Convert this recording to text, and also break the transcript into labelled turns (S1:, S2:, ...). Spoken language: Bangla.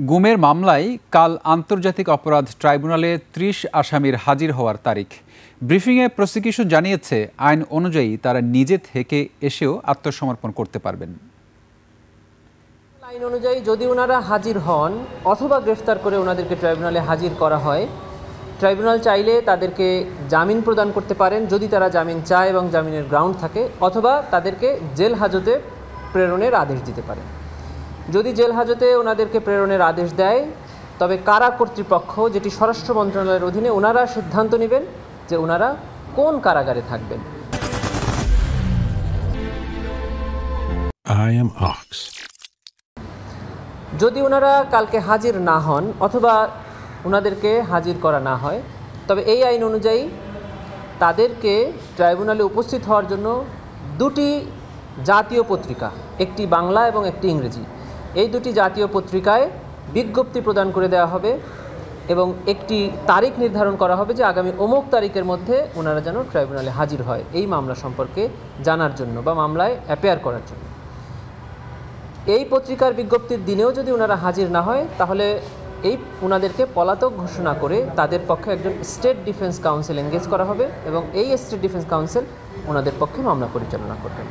S1: গুমের মামলায় কাল আন্তর্জাতিক অপরাধ ট্রাইব্যুনালে ৩০ আসামির হাজির হওয়ার তারিখ। ব্রিফিংয়ে প্রসিকিউশন জানিয়েছে, আইন অনুযায়ী তারা নিজে থেকে এসেও আত্মসমর্পণ করতে পারবেন।
S2: আইন অনুযায়ী যদি ওনারা হাজির হন অথবা গ্রেফতার করে ওনাদেরকে ট্রাইব্যুনালে হাজির করা হয়, ট্রাইব্যুনাল চাইলে তাদেরকে জামিন প্রদান করতে পারেন যদি তারা জামিন চায় এবং জামিনের গ্রাউন্ড থাকে, অথবা তাদেরকে জেল হাজতে প্রেরণের আদেশ দিতে পারে। যদি জেল হাজতে ওনাদেরকে প্রেরণের আদেশ দেয়, তবে কারা কর্তৃপক্ষ, যেটি স্বরাষ্ট্র মন্ত্রণালয়ের অধীনে, ওনারা সিদ্ধান্ত নেবেন যে ওনারা কোন কারাগারে থাকবেন। যদি ওনারা কালকে হাজির না হন অথবা ওনাদেরকে হাজির করা না হয়, তবে এই আইন অনুযায়ী তাদেরকে ট্রাইব্যুনালে উপস্থিত হওয়ার জন্য দুটি জাতীয় পত্রিকা, একটি বাংলা এবং একটি ইংরেজি, এই দুটি জাতীয় পত্রিকায় বিজ্ঞপ্তি প্রদান করে দেওয়া হবে এবং একটি তারিখ নির্ধারণ করা হবে যে আগামী অমুক তারিখের মধ্যে ওনারা যেন ট্রাইব্যুনালে হাজির হয় এই মামলা সম্পর্কে জানার জন্য বা মামলায় অ্যাপেয়ার করার জন্য। এই পত্রিকার বিজ্ঞপ্তির দিনেও যদি ওনারা হাজির না হয়, তাহলে ওনাদেরকে পলাতক ঘোষণা করে তাদের পক্ষে একজন স্টেট ডিফেন্স কাউন্সিল এনগেজ করা হবে এবং এই স্টেট ডিফেন্স কাউন্সিল ওনাদের পক্ষে মামলা পরিচালনা করবেন।